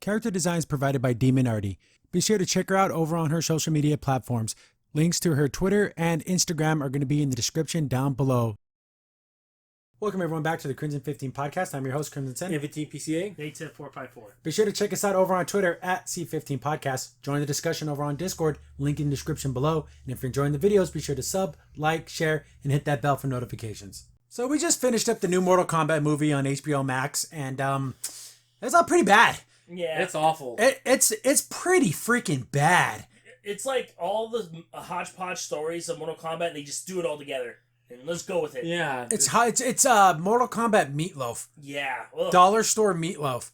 Character designs provided by Demon Artie. Be sure to check her out over on her social media platforms. Links to her Twitter and Instagram are going to be in the description down below. Welcome everyone back to the Crimson 15 podcast. I'm your host, Crimson Sen. 15 PCA. A454. Be sure to check us out over on Twitter at C15 Podcast. Join the discussion over on Discord, link in the description below. And if you're enjoying the videos, be sure to sub, like, share, and hit that bell for notifications. So we just finished up the new Mortal Kombat movie on HBO Max, and it's all pretty bad. Yeah. It's awful. It's pretty freaking bad. It's like all the hodgepodge stories of Mortal Kombat, and they just do it all together. And let's go with it. Yeah. It's Mortal Kombat meatloaf. Yeah. Ugh. Dollar store meatloaf.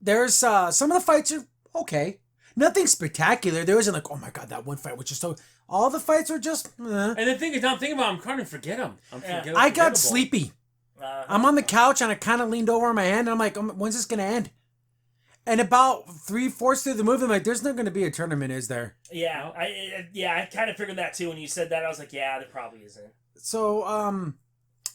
There's some of the fights are okay. Nothing spectacular. There isn't like, oh my god, that one fight was just so. All the fights are just. And the thing is, I'm thinking about, I'm trying to forget them. I got sleepy. I'm on the couch and I kind of leaned over on my hand and I'm like, when's this gonna end? And about 3/4 through the movie, I'm like, there's not gonna be a tournament, is there? Yeah. I kind of figured that too when you said that. I was like, yeah, there probably isn't. So also,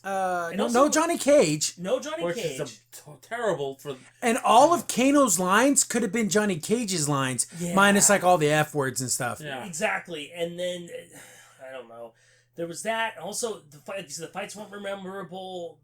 no Johnny Cage. No Johnny Which Cage. is terrible for. And all of Kano's lines could have been Johnny Cage's lines, minus like all the F words and stuff. Yeah. Exactly. And then I don't know. There was that. Also, the fights weren't memorable.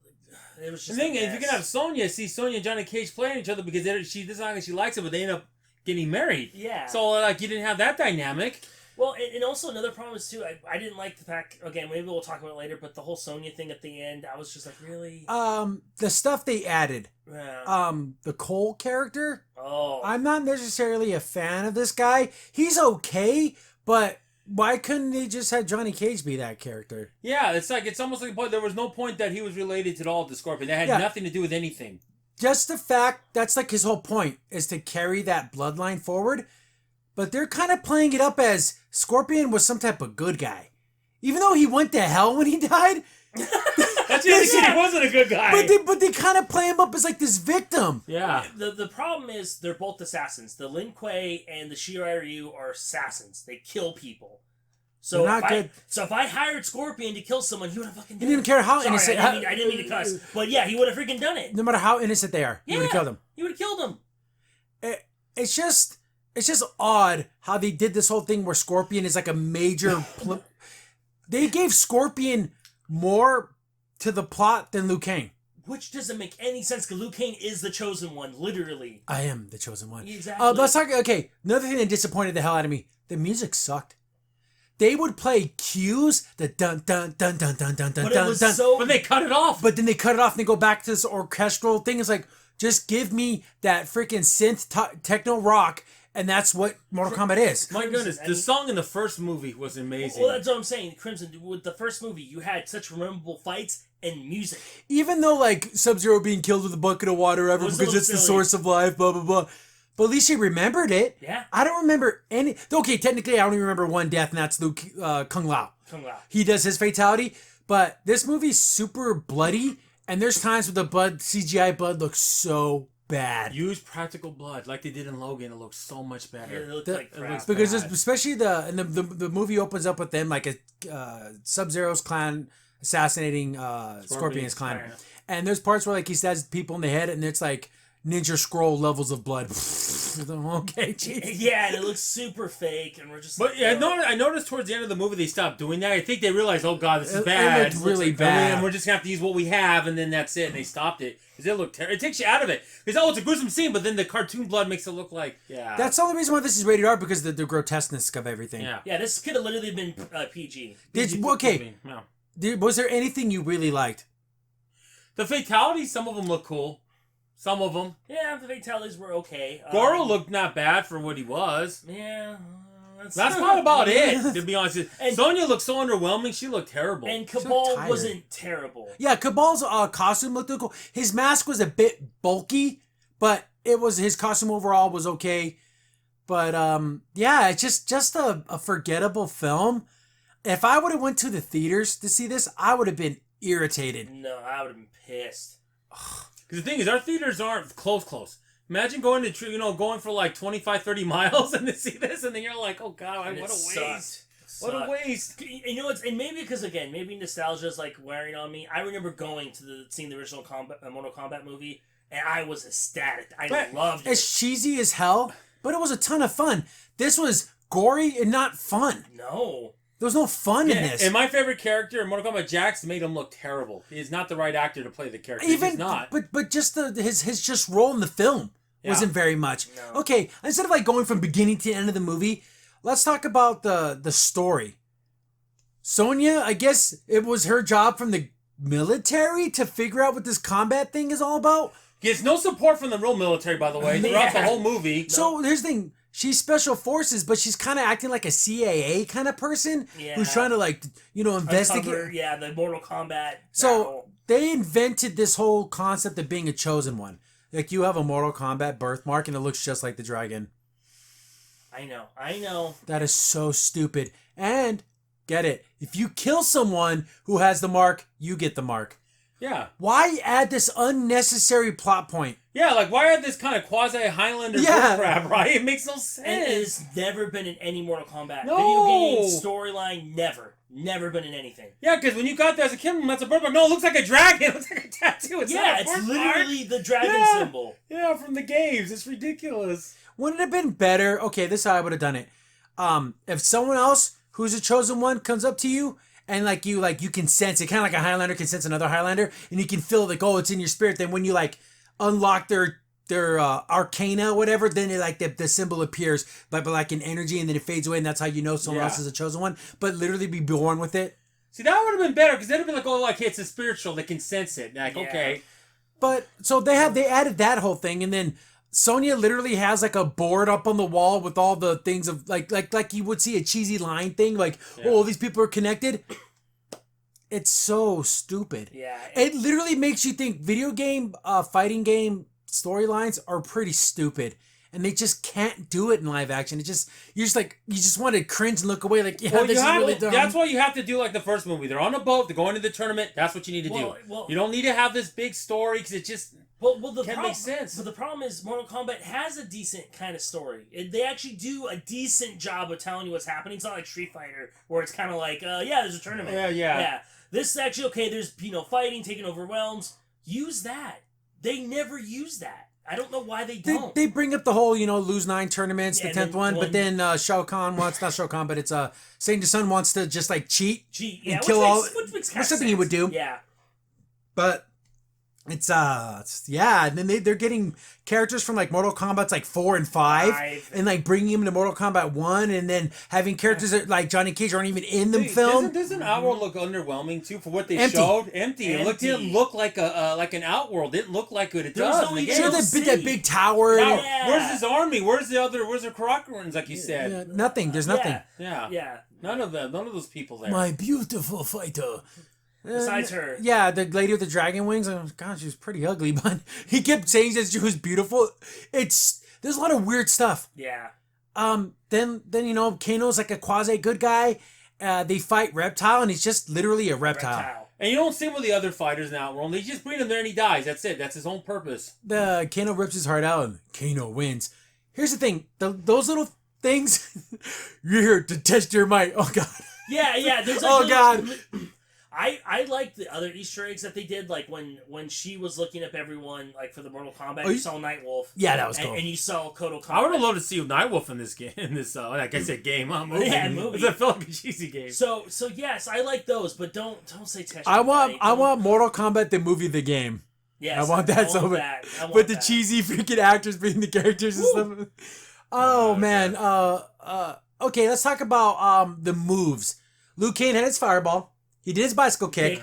It was just The thing is, if you can have Sonya and Johnny Cage playing each other because she this is not she likes it, but they end up getting married. Yeah. So like you didn't have that dynamic. Well, and also another problem is too, I didn't like the fact, again, maybe we'll talk about it later, but the whole Sonya thing at the end, I was just like, really? The stuff they added. Yeah. The Cole character. Oh. I'm not necessarily a fan of this guy. He's okay, but why couldn't they just have Johnny Cage be that character? Yeah, it's almost like a point. There was no point that he was related at all to Scorpion. That had nothing to do with anything. Just the fact, that's like his whole point, is to carry that bloodline forward. But they're kind of playing it up as Scorpion was some type of good guy. Even though he went to hell when he died. That's the other thing, he wasn't a good guy. But they kind of play him up as like this victim. Yeah. The problem is they're both assassins. The Lin Kuei and the Shirai Ryu are assassins. They kill people. So if I hired Scorpion to kill someone, he would have fucking done it. He didn't care how innocent. I didn't mean to cuss. But yeah, he would have freaking done it. No matter how innocent they are, he would have killed them. He would have killed them. It's just odd how they did this whole thing where Scorpion is like a major... They gave Scorpion more to the plot than Liu Kang. Which doesn't make any sense, because Liu Kang is the chosen one, literally. I am the chosen one. Exactly. Let's talk... Okay, another thing that disappointed the hell out of me. The music sucked. They would play cues, the dun dun dun dun dun dun dun dun dun. But they cut it off. But then they cut it off and they go back to this orchestral thing. It's like, just give me that freaking synth techno rock, and that's what Mortal Kombat is. My goodness, the song in the first movie was amazing. Well, that's what I'm saying. Crimson, with the first movie, you had such memorable fights and music. Even though, like, Sub-Zero being killed with a bucket of water ever because it's the source of life, blah, blah, blah. But at least he remembered it. Yeah. I don't remember any... Okay, technically, I only remember one death, and that's Kung Lao. Kung Lao. He does his fatality, but this movie's super bloody, and there's times where the CGI blood looks so bad. Use practical blood like they did in Logan. It looks so much better. Yeah, it looks like crap. Because especially the movie opens up with them like a Sub-Zero's clan assassinating Scorpion's clan. And there's parts where like he stabs people in the head and it's like Ninja Scroll levels of blood. Okay, geez. Yeah, and it looks super fake, and we're just. But yeah, I noticed towards the end of the movie they stopped doing that. I think they realized, oh god, this is bad. It looked really bad, and we're just gonna have to use what we have, and then that's it. And they stopped it because it looked terrible. It takes you out of it because it's a gruesome scene, but then the cartoon blood makes it look like That's the only reason why this is rated R, because of the grotesqueness of everything. Yeah, this could have literally been PG. Was there anything you really liked? The fatalities, some of them look cool. Some of them. Yeah, the fatalities were okay. Goro looked not bad for what he was. Yeah. That's not about it, to be honest. And Sonya looked so underwhelming. She looked terrible. And Cabal wasn't terrible. Yeah, Cabal's costume looked cool. His mask was a bit bulky, but his costume overall was okay. But yeah, it's just a forgettable film. If I would have went to the theaters to see this, I would have been irritated. No, I would have been pissed. Because the thing is, our theaters aren't close. Imagine going for like 25, 30 miles and to see this, and then you're like, oh god, what a waste. What a waste. You know what's, and maybe because maybe nostalgia is like wearing on me. I remember seeing the original Mortal Kombat movie and I was ecstatic. I loved it. It's cheesy as hell, but it was a ton of fun. This was gory and not fun. No. There was no fun in this. And my favorite character in Mortal Kombat, Jax, made him look terrible. He's not the right actor to play the character. He's not. But just his just role in the film wasn't very much. No. Okay, instead of like going from beginning to end of the movie, let's talk about the story. Sonya, I guess it was her job from the military to figure out what this combat thing is all about. Gets no support from the real military, by the way, throughout the whole movie. So here's the thing. She's special forces, but she's kind of acting like a CIA kind of person who's trying to like, investigate. Uncover, the Mortal Kombat. So battle. they invented this whole concept of being a chosen one. Like you have a Mortal Kombat birthmark and it looks just like the dragon. I know. That is so stupid. And get it. If you kill someone who has the mark, you get the mark. Yeah. Why add this unnecessary plot point? Yeah, like why add this kind of quasi-Highlander crap, right? It makes no sense. And it has never been in any Mortal Kombat No. video game storyline. Never been in anything. Yeah, because when you got there as a kid, that's a birthmark. No, it looks like a dragon. It looks like a tattoo. It's literally the dragon symbol. Yeah, from the games. It's ridiculous. Wouldn't it have been better? Okay, this is how I would have done it. If someone else who's a chosen one comes up to you and you can sense it, kind of like a Highlander can sense another Highlander, and you can feel like, oh, it's in your spirit. Then when you like unlock their arcana, whatever, then it, the symbol appears, but like an energy, and then it fades away, and that's how you know someone else is a chosen one. But literally be born with it. See, that would have been better because then it'd be like, oh, like hey, it's a spiritual. They can sense it. Like, okay. But so they added that whole thing, and then Sonya literally has like a board up on the wall with all the things of like you would see a cheesy line thing, like oh, these people are connected. It's so stupid. Yeah. It literally makes you think video game, fighting game storylines are pretty stupid. And they just can't do it in live action. You just want to cringe and look away like, this is really dumb. That's why you have to do like the first movie. They're on a boat, they're going to the tournament. That's what you need to do. You don't need to have this big story because it just can't make sense. But the problem is Mortal Kombat has a decent kind of story. They actually do a decent job of telling you what's happening. It's not like Street Fighter where it's kind of like, there's a tournament. Yeah. This is actually, okay, there's, fighting, taking over realms. Use that. They never use that. I don't know why they don't. They bring up the whole, lose 9 tournaments, the 10th one, but then Shao Kahn wants, not Shao Kahn, but it's Satan Sun wants to just like cheat and kill all. Which makes something he would do. Yeah. But it's and then they're getting characters from like Mortal Kombat's like 4 and 5 and like bringing them to Mortal Kombat 1 and then having characters that like Johnny Cage aren't even in the film. Doesn't Outworld look underwhelming too for what they showed? Empty. It didn't look like an Outworld. It didn't look like it does. Sure, that big tower. Yeah. Where's his army? Where's the Karakurans, like you said? Yeah, nothing. There's nothing. Yeah. None of those people there. My beautiful fighter. Besides her. Yeah, the lady with the dragon wings. Oh, God, she was pretty ugly, but he kept saying that she was beautiful. There's a lot of weird stuff. Yeah. Then Kano's like a quasi good guy. They fight Reptile, and he's just literally a reptile. And you don't see him with the other fighters now, Ron. They just bring him there and he dies. That's it. That's his own purpose. Kano rips his heart out, and Kano wins. Here's the thing: those little things, you're here to test your might. Oh God. Yeah. There's God. I like the other Easter eggs that they did, like when she was looking up everyone, like for the Mortal Kombat, you saw Nightwolf. Yeah, that was cool. And you saw Kodo Kombat. I would have loved to see Nightwolf in this game, like I said, movie. Yeah, movie. It's a Philip cheesy game. So yes, I like those, but don't say Tesh. I want Mortal Kombat the movie, the game. Yes, I want that so bad. But the cheesy freaking actors being the characters and stuff. Oh man. Okay, let's talk about the moves. Liu Kang had his fireball. He did his bicycle kick.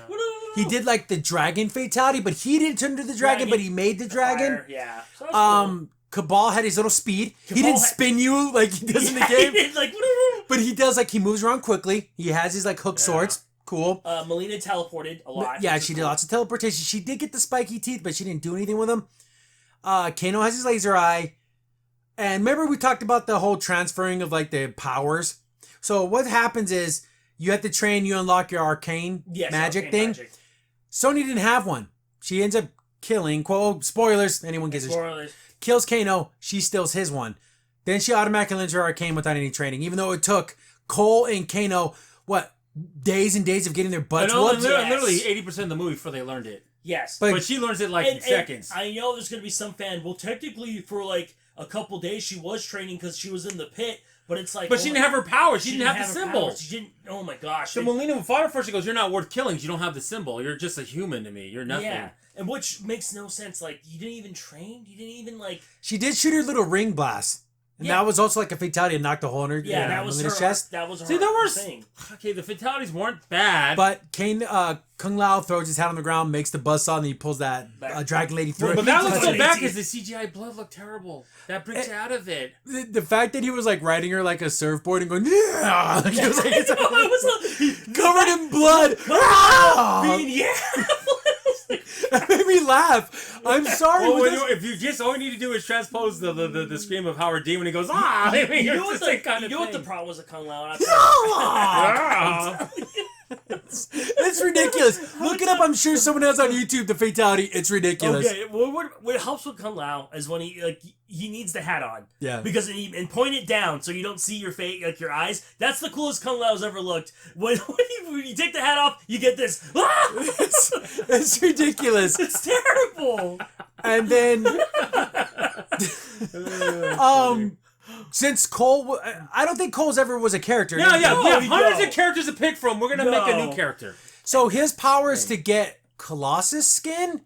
He did like the dragon fatality, but he didn't turn into the dragon, but he made the dragon. Fire, yeah. So cool. Cabal had his little speed. He didn't spin you like he does in the game. He did, but he does he moves around quickly. He has his like hook swords. Cool. Melina teleported a lot. Yeah, she did lots of teleportation. She did get the spiky teeth, but she didn't do anything with them. Kano has his laser eye. And remember we talked about the whole transferring of like the powers. So what happens is you have to train, you unlock your arcane magic thing. Magic. Sonya didn't have one. She ends up killing, quote, spoilers, anyone gets it. Kills Kano, she steals his one. Then she automatically learns her arcane without any training, even though it took Cole and Kano, days and days of getting their butts whooped? Literally 80% of the movie before they learned it. Yes. But she learns it like in seconds. I know there's going to be some fan, well, technically for like a couple days she was training because she was in the pit, but it's like... But she didn't have her power. She didn't have the symbol. Power. She didn't... Oh my gosh. So when Lena fought her first, she goes, you're not worth killing. You don't have the symbol. You're just a human to me. You're nothing. Yeah. And which makes no sense. Like, you didn't even train? You didn't even, like... She did shoot her little ring blast. And that was also like a fatality and knocked a hole in her, that was her chest. That was her thing. Okay, the fatalities weren't bad. But Kung Lao throws his hat on the ground, makes the buzzsaw, and he pulls that dragon lady through it. But that looks so bad because the CGI blood looked terrible. That brings you out of it. The fact that he was like riding her like a surfboard and going, yeah! Like, he was like, covered in blood. That made me laugh. I'm sorry. Well, if you just all you need to do is transpose the scream of Howard Dean when he goes, ah! You know what the problem was with Kung Lao? It's ridiculous. Look it up. I'm sure someone has on YouTube the fatality. It's ridiculous. Okay, well, what helps with Kung Lao is when he needs the hat on. Yeah. Because and point it down so you don't see your face, like your eyes. That's the coolest Kung Lao's ever looked. When you take the hat off, you get this. It's ridiculous. It's terrible. And then, since Cole, I don't think Cole's ever was a character. We have hundreds of characters to pick from. We're gonna make a new character. So his power is to get Colossus skin,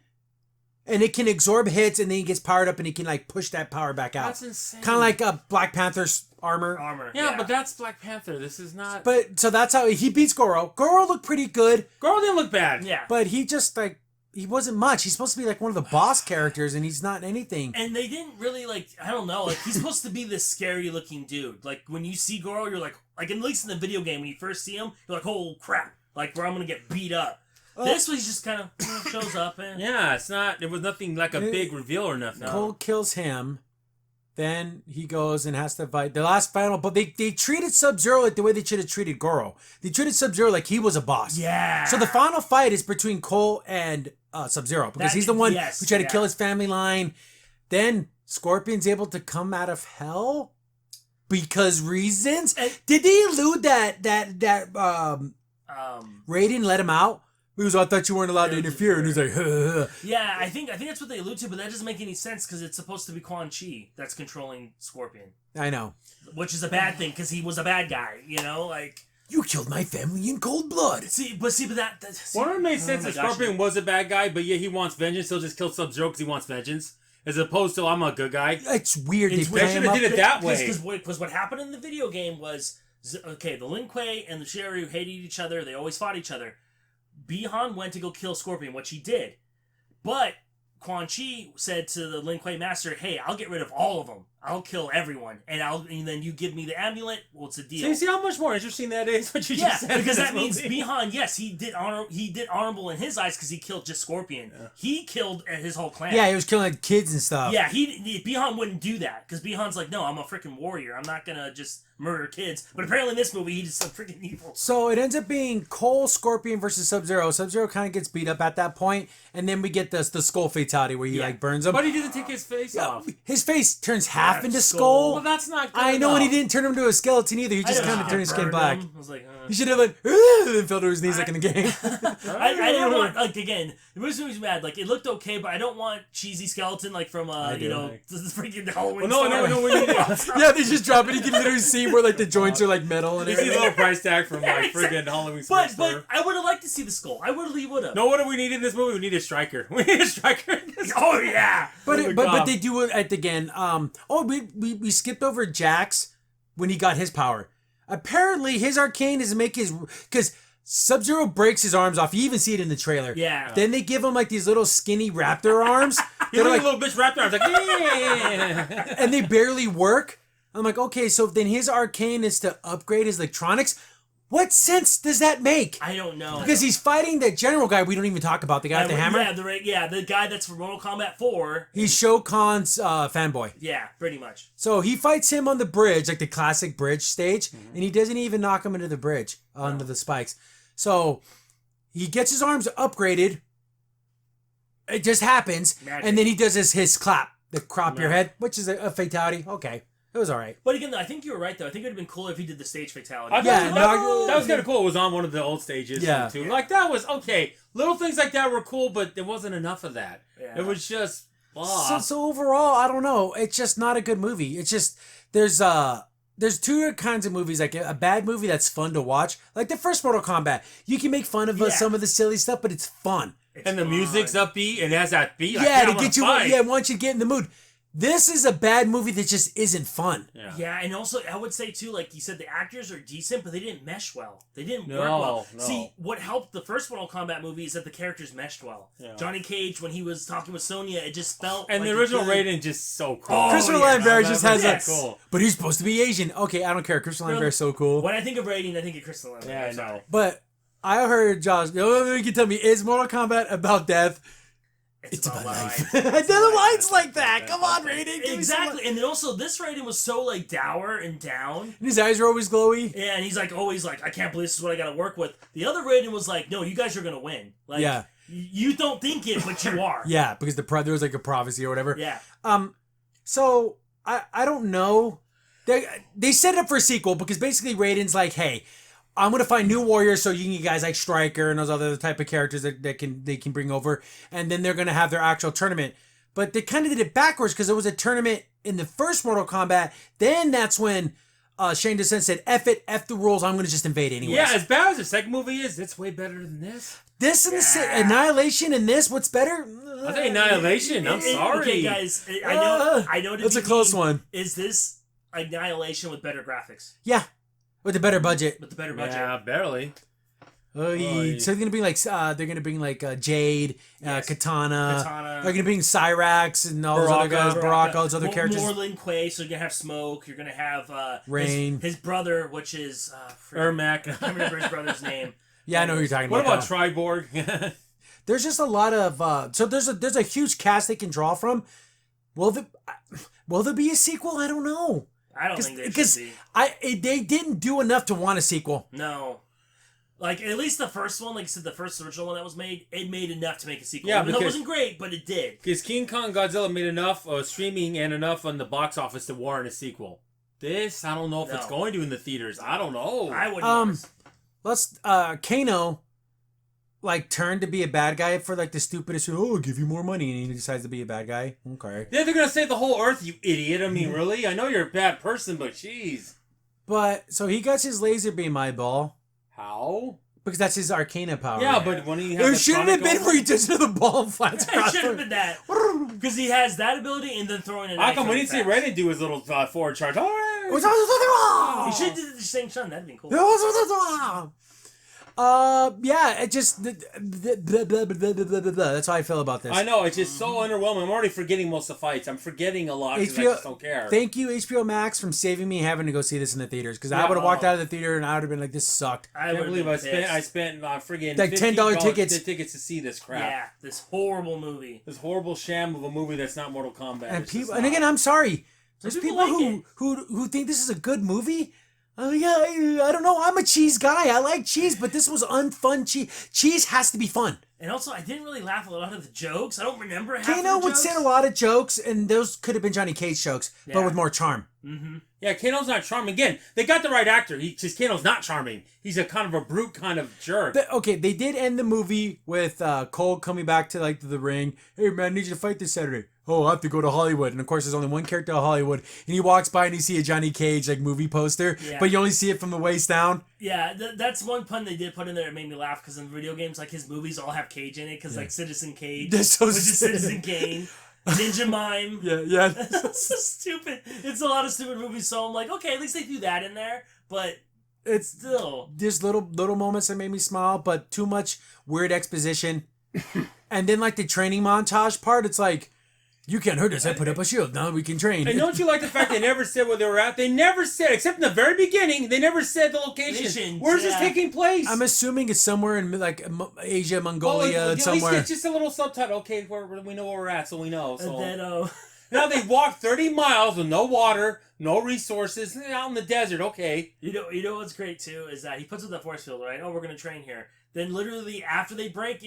and it can absorb hits, and then he gets powered up, and he can like push that power back out. That's insane. Kind of like a Black Panther's armor. Yeah, but that's Black Panther. This is not. But so that's how he beats Goro. Goro looked pretty good. Goro didn't look bad. Yeah, but he just like. He wasn't much. He's supposed to be like one of the boss characters, and he's not anything. And they didn't really I don't know, he's supposed to be this scary looking dude. Like when you see Goro, you're like at least in the video game, when you first see him, you're like, oh crap, like where I'm gonna get beat up. This was just kind of shows up and there was nothing like a big reveal or nothing. Cole kills him. Then he goes and has to fight the last final. But they treated Sub-Zero like the way they should have treated Goro. They treated Sub-Zero like he was a boss. Yeah. So the final fight is between Cole and Sub-Zero because he's the one who tried to kill his family line. Then Scorpion's able to come out of hell because reasons. Did they elude that Raiden let him out? He was, I thought you weren't allowed to interfere, and he's like, Yeah, I think that's what they allude to, but that doesn't make any sense because it's supposed to be Quan Chi that's controlling Scorpion. I know, which is a bad thing because he was a bad guy, like. You killed my family in cold blood. But one of them made sense that Scorpion was a bad guy, but he wants vengeance. He'll just kill Sub-Zero because he wants vengeance, as opposed to I'm a good guy. It's weird. They should have did it that way. Because what happened in the video game was the Lin Kuei and the Shiryu hated each other. They always fought each other. Bihan went to go kill Scorpion, which he did, but Quan Chi said to the Lin Kuei master, "Hey, I'll get rid of all of them. I'll kill everyone, and then you give me the amulet. Well, it's a deal." So you see how much more interesting that is? What you just said. Because that means Bihan, yes, he did honorable in his eyes because he killed just Scorpion. Yeah. He killed his whole clan. Yeah, he was killing kids and stuff. Yeah, Bihan wouldn't do that because Bihan's like, no, I'm a freaking warrior. I'm not gonna just murder kids. But apparently in this movie, he's just so freaking evil. So it ends up being Cole, Scorpion versus Sub-Zero. Sub-Zero kind of gets beat up at that point, and then we get the skull fatality where he burns him. But he didn't take his face off. His face turns half into skull. Well, that's not good I know, enough. and he didn't turn him into a skeleton either. He just kind of turned his skin black. I was like, he should have and fell to his knees like in the game. I didn't want, again, the movie's bad. It looked okay, but I don't want cheesy skeleton from the freaking Halloween. Well, no, we need it. Yeah, they just drop it. You can literally see where the joints are metal and everything. You see a little price tag from friggin' Halloween. But I would have liked to see the skull. I would have. No, what do we need in this movie? We need a striker. We need a striker in this movie. Oh yeah. But they do it at the again. We skipped over Jax when he got his power. Apparently, his arcane is to make because Sub-Zero breaks his arms off. You even see it in the trailer. Yeah. Then they give him these little skinny raptor arms. They're like little bitch raptor arms, yeah. And they barely work. I'm like, okay, so then his arcane is to upgrade his electronics. What sense does that make? I don't know. Because he's fighting that general guy we don't even talk about, the guy with the hammer. Yeah, the guy that's from Mortal Kombat 4. He's Shao Kahn's fanboy. Yeah, pretty much. So he fights him on the bridge, the classic bridge stage, and he doesn't even knock him into the bridge, under the spikes. So he gets his arms upgraded. It just happens. Magic. And then he does his clap, the crop your head, which is a fatality. Okay. It was all right. But again, though, I think you were right, though. I think it would have been cooler if he did the stage fatality. That was kind of cool. It was on one of the old stages, too. Yeah. Like, that was okay. Little things like that were cool, but there wasn't enough of that. Yeah. It was just... So overall, I don't know. It's just not a good movie. It's just... There's two kinds of movies. Like, a bad movie that's fun to watch. Like, the first Mortal Kombat. You can make fun of some of the silly stuff, but it's fun. And the music's upbeat, and it has that beat. To get you... Yeah, want you to get in the mood. This is a bad movie that just isn't fun. Yeah, and also, I would say, too, like you said, the actors are decent, but they didn't mesh well. They didn't work well. No. See, what helped the first Mortal Kombat movie is that the characters meshed well. Yeah. Johnny Cage, when he was talking with Sonya, it just felt and the original Raiden just so cool. Christopher Lambert just has that. Cool. But he's supposed to be Asian. Okay, I don't care. Christopher Lambert's so cool. When I think of Raiden, I think of Christopher Lambert. Yeah, I know. But I heard Josh, you can tell me, is Mortal Kombat about death? It's about life. The lights like that. Come on, Raiden. Exactly. And then also, this Raiden was so, like, dour and down. And his eyes were always glowy. Yeah, and he's, like, always like, I can't believe this is what I gotta work with. The other Raiden was like, no, you guys are gonna win. Like, you don't think it, but you are. Yeah, because there was, like, a prophecy or whatever. Yeah. So, I don't know. They set it up for a sequel because basically Raiden's like, hey, I'm gonna find new warriors so you can get guys like Stryker and those other type of characters that they can bring over, and then they're gonna have their actual tournament. But they kind of did it backwards because there was a tournament in the first Mortal Kombat. Then that's when Shane Descent said, "F it, F the rules. I'm gonna just invade anyway." Yeah, as bad as the second movie is, it's way better than this. This and the Annihilation and this, what's better? I think Annihilation. I'm sorry, okay, guys. I know. It's a close one. Is this Annihilation with better graphics? Yeah. With a better budget. Yeah, barely. So they're gonna bring like Jade, Katana. They're gonna bring Cyrax and all those other guys, Baraka, all those other characters. More Lin Kuei, so you're gonna have Smoke. You're gonna have Rain. His brother, which is Ermac. I can't remember his brother's name. Yeah, I know who you're talking about. What about Triborg? There's just a lot of so there's a huge cast they can draw from. Will there be a sequel? I don't know. I don't think there should be. They didn't do enough to want a sequel. No. Like, at least the first one, like I said, the first original one that was made, it made enough to make a sequel. Yeah, because it wasn't great, but it did. Because King Kong Godzilla made enough streaming and enough on the box office to warrant a sequel. This, I don't know if it's going to in the theaters. I don't know. I wouldn't. Let's Kano like turned to be a bad guy for like the stupidest. Oh, I'll give you more money, and he decides to be a bad guy. Okay. Yeah, they're gonna save the whole Earth, you idiot. I mean, really? I know you're a bad person, but jeez. But so he got his laser beam eyeball. How? Because that's his Arcana power. Yeah, but when he has it shouldn't have been where he touches the ball and flies across. It should have been that. Because he has that ability and then throwing an. How come we didn't see Raiden do his little forward charge? He should have did the same shun. That'd be cool. Yeah, it just that's how I feel about this. I know, it's just so underwhelming. I'm already forgetting most of the fights. I'm forgetting a lot because I just don't care. Thank you, HBO Max, from saving me having to go see this in the theaters, because I would have walked out of the theater and I would have been like, this sucked. I can't believe I spent friggin' like $10 tickets to see this crap. Yeah, this horrible movie. This horrible sham of a movie that's not Mortal Kombat. And people, and again, I'm sorry. There's people who think this is a good movie. I don't know. I'm a cheese guy. I like cheese, but this was unfun cheese. Cheese has to be fun. And also, I didn't really laugh at a lot of the jokes. I don't remember half Kano of the would say a lot of jokes, and those could have been Johnny Cage jokes, but with more charm. Mm-hmm. Yeah, Kano's not charming. Again, they got the right actor. Kano's not charming. He's a kind of a brute kind of jerk. They did end the movie with Cole coming back to like the ring. Hey man, I need you to fight this Saturday. Oh, I have to go to Hollywood. And of course, there's only one character in Hollywood. And he walks by and you see a Johnny Cage like movie poster, but you only see it from the waist down. Yeah, that's one pun they did put in there that made me laugh, because in video games, like his movies all have Cage in it, because like Citizen Cage, which is Citizen Kane. Ninja Mime. Yeah. That's so stupid. It's a lot of stupid movies, so I'm like, okay, at least they threw that in there, but it's still. There's little moments that made me smile, but too much weird exposition. And then like the training montage part, it's like, you can't hurt us. I put up a shield. Now we can train. And don't you like the fact they never said where they were at? They never said, except in the very beginning, they never said the location. Where's this taking place? I'm assuming it's somewhere in like Asia, Mongolia, somewhere. It's just a little subtitle. Okay, we know where we're at, so we know. So. And then, now they walked 30 miles with no water, no resources, out in the desert. Okay. You know what's great too is that he puts up the force field, right? Oh, we're gonna train here. Then literally after they break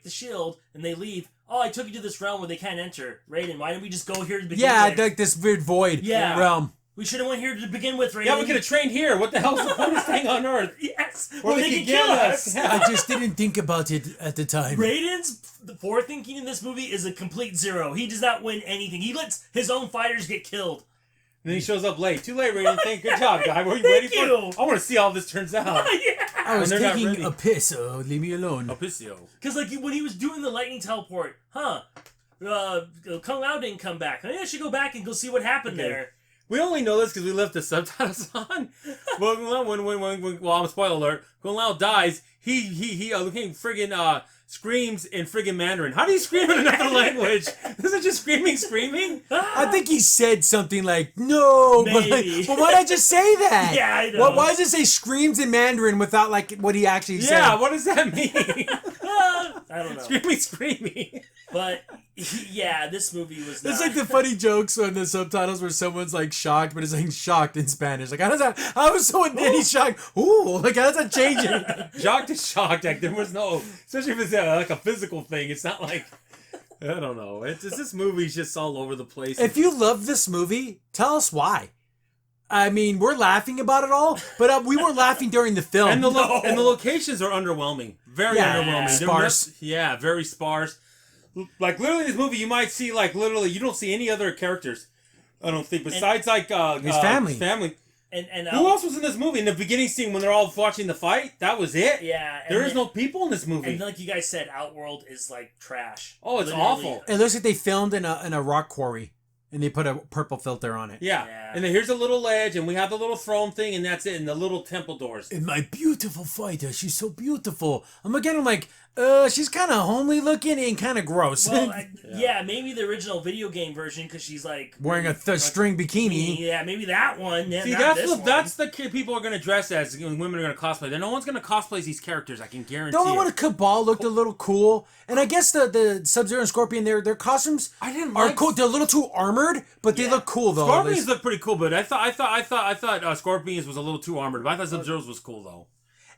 the shield and they leave, oh, I took you to this realm where they can't enter. Raiden, why didn't we just go here to begin with? Like this weird void realm. We should have went here to begin with, Raiden. Yeah, we could have trained here. What the hell's the point of staying on Earth? Yes. Where they could kill us. I just didn't think about it at the time. Raiden's forethinking in this movie is a complete zero. He does not win anything. He lets his own fighters get killed. And then he shows up late. Too late, Raiden. Good job, guy. Were you waiting for it? I want to see how this turns out. Yeah. I was taking a piss, so leave me alone. A pissio. Because like when he was doing the lightning teleport, Kung Lao didn't come back. Maybe I should go back and go see what happened there. We only know this because we left the subtitles on. Well, I'm spoiler alert. Kung Lao dies. He friggin' screams in friggin' Mandarin. How do you scream in another language? Is it just screaming? I think he said something like "no," but why did I just say that? Yeah, I know. Why does it say screams in Mandarin without like what he actually said? Yeah, what does that mean? I don't know. Screaming. But yeah, this movie was. It's like the funny jokes on the subtitles where someone's like shocked, but it's like shocked in Spanish. Like how does that? How is someone any shocked? Ooh, like how does that change it? Shocked is shocked. Like there was no, especially if it's like a physical thing. It's not like I don't know. It's just, this movie's just all over the place. If you love this movie, tell us why. I mean, we're laughing about it all, but we were laughing during the film. And the locations are underwhelming. Very underwhelming. Sparse. Very sparse. Like literally, this movie you might see like literally you don't see any other characters. I don't think besides his family. His family. And who else was in this movie? In the beginning scene when they're all watching the fight, that was it. Yeah. There is no people in this movie. And like you guys said, Outworld is like trash. Oh, it's awful. It looks like they filmed in a rock quarry. And they put a purple filter on it. Yeah. And then here's a little ledge, and we have the little throne thing, and that's it, and the little temple doors. And my beautiful fighter, she's so beautiful. I'm like, she's kind of homely looking and kind of gross. Well, yeah, maybe the original video game version, because she's like... wearing a string bikini. Yeah, maybe that one. Yeah, see, that's the kid people are going to dress as, women are going to cosplay. No one's going to cosplay these characters, I can guarantee The only one, Cabal looked a little cool. And I guess the Sub-Zero and Scorpion, their costumes are cool. They're a little too armored, but they look cool, though. Scorpions look pretty cool, but I thought Scorpions was a little too armored, but I thought Sub-Zero's was cool, though.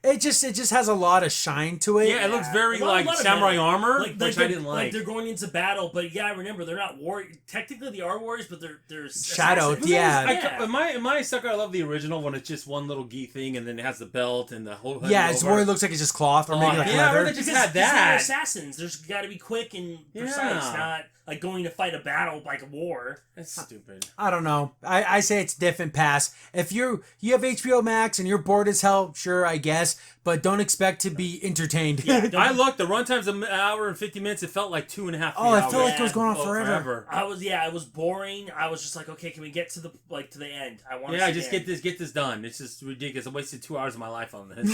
It just has a lot of shine to it. Yeah, it looks very like samurai armor, which I didn't like. Like they're going into battle, but yeah, remember they're not warriors. Technically, they are warriors, but they're shadowed. assassins. Yeah. Am I a sucker? I love the original when it's just one little gi thing, and then it has the belt and the whole. Yeah, it's where it looks like it's just cloth or maybe like leather. Or they just had that. They're assassins. There's got to be quick and precise, not like going to fight a battle like a war. That's stupid. I don't know. I say it's different pass. If you have HBO Max and you're bored as hell, sure, I guess, but don't expect to be entertained. Yeah, I looked. The runtime's an hour and 50 minutes. It felt like 2.5 hours. Oh, it felt like it was going on forever. It was boring. I was just like, okay, can we get to the end? I want to. Yeah, just get this done. It's just ridiculous. I wasted 2 hours of my life on this.